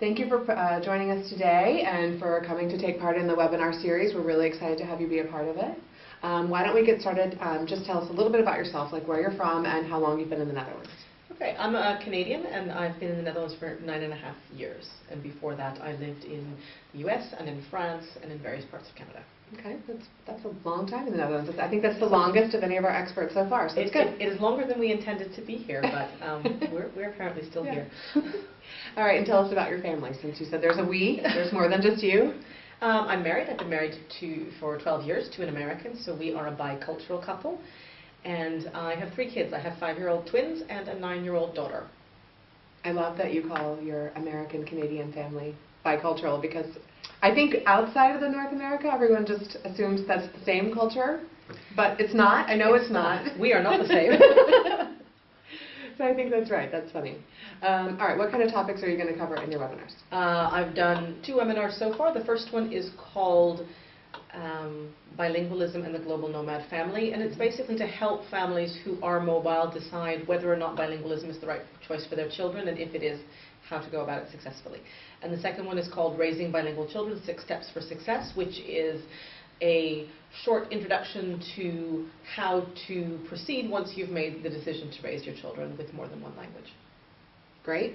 Thank you for joining us today and for coming to take part in the webinar series. We're really excited to have you be a part of it. Why don't we get started? Just tell us a little bit about yourself, like where you're from and how long you've been in the Netherlands. Okay, I'm a Canadian and I've been in the Netherlands for 9.5 years. And before that I lived in the US and in France and in various parts of Canada. Okay, that's a long time in the Netherlands. I think that's the longest of any of our experts so far, so it's good. It is longer than we intended to be here, but we're apparently still here. All right, and tell us about your family, since you said there's a we, there's more than just you. I'm married. I've been married for 12 years to an American, so we are a bicultural couple. And I have 3 kids. I have 5-year-old twins and a 9-year-old daughter. I love that you call your American-Canadian family bicultural, because I think outside of the North America, everyone just assumes that's the same culture, but it's not. I know it's not. We are not the same. So I think that's right. That's funny. All right, what kind of topics are you going to cover in your webinars? I've done 2 webinars so far. The first one is called Bilingualism and the Global Nomad Family, and it's basically to help families who are mobile decide whether or not bilingualism is the right choice for their children, and if it is, how to go about it successfully. And the second one is called Raising Bilingual Children, 6 Steps for Success, which is a short introduction to how to proceed once you've made the decision to raise your children with more than one language. Great.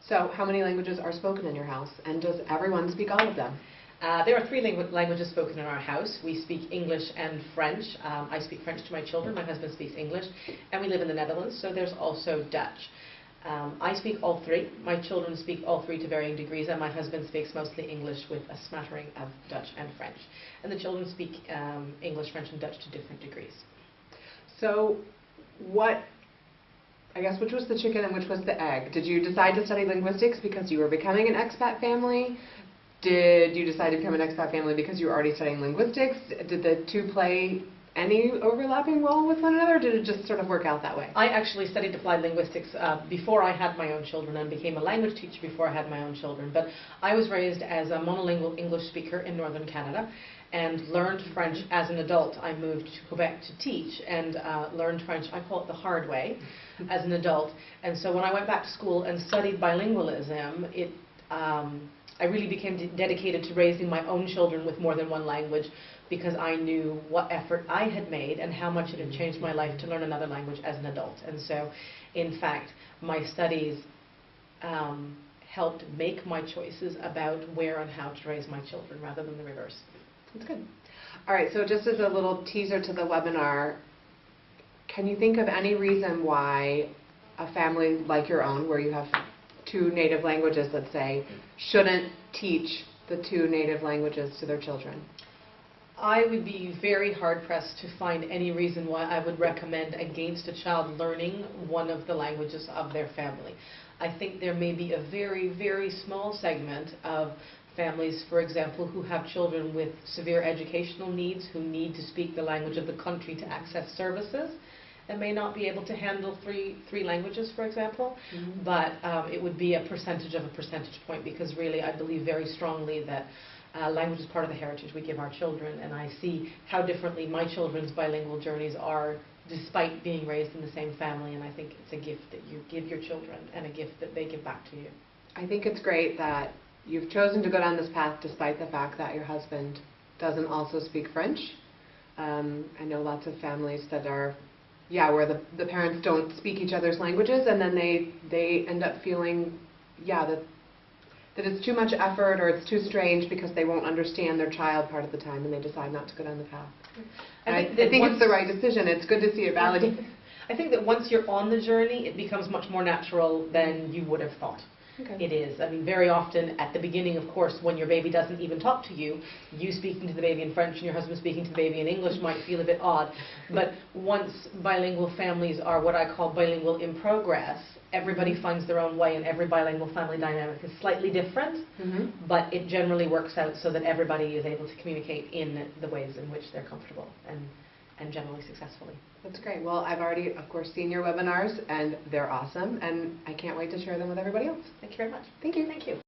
So how many languages are spoken in your house, and does everyone speak all of them? There are 3 languages spoken in our house. We speak English and French. I speak French to my children. My husband speaks English. And we live in the Netherlands, so there's also Dutch. I speak all 3. My children speak all 3 to varying degrees, and my husband speaks mostly English with a smattering of Dutch and French. And the children speak English, French, and Dutch to different degrees. So I guess, which was the chicken and which was the egg? Did you decide to study linguistics because you were becoming an expat family? Did you decide to become an expat family because you were already studying linguistics? Did the 2 play any overlapping role with one another, or did it just sort of work out that way? I actually studied applied linguistics before I had my own children, and became a language teacher before I had my own children. But I was raised as a monolingual English speaker in northern Canada and learned French as an adult. I moved to Quebec to teach and learned French, I call it the hard way, as an adult. And so when I went back to school and studied bilingualism, I really became dedicated to raising my own children with more than one language, because I knew what effort I had made and how much it had changed my life to learn another language as an adult. And so, in fact, my studies helped make my choices about where and how to raise my children, rather than the reverse. That's good. All right, so just as a little teaser to the webinar, can you think of any reason why a family like your own, where you have 2 native languages, let's say, shouldn't teach the 2 native languages to their children? I would be very hard-pressed to find any reason why I would recommend against a child learning one of the languages of their family. I think there may be a very, very small segment of families, for example, who have children with severe educational needs, who need to speak the language of the country to access services, and may not be able to handle three languages, for example. Mm-hmm. But it would be a percentage of a percentage point, because really I believe very strongly that language is part of the heritage we give our children, and I see how differently my children's bilingual journeys are despite being raised in the same family, and I think it's a gift that you give your children and a gift that they give back to you. I think it's great that you've chosen to go down this path despite the fact that your husband doesn't also speak French. I know lots of families that are where the parents don't speak each other's languages, and then they end up feeling that it's too much effort, or it's too strange because they won't understand their child part of the time, and they decide not to go down the path. I think it's the right decision. It's good to see it validated. I think that once you're on the journey, it becomes much more natural than you would have thought. Okay. It is. I mean, very often at the beginning, of course, when your baby doesn't even talk to you, you speaking to the baby in French and your husband speaking to the baby in English might feel a bit odd. But once bilingual families are what I call bilingual in progress, everybody finds their own way, and every bilingual family dynamic is slightly different, but it generally works out so that everybody is able to communicate in the ways in which they're comfortable and generally successfully. That's great. Well, I've already, of course, seen your webinars, and they're awesome, and I can't wait to share them with everybody else. Thank you very much. Thank you. Thank you.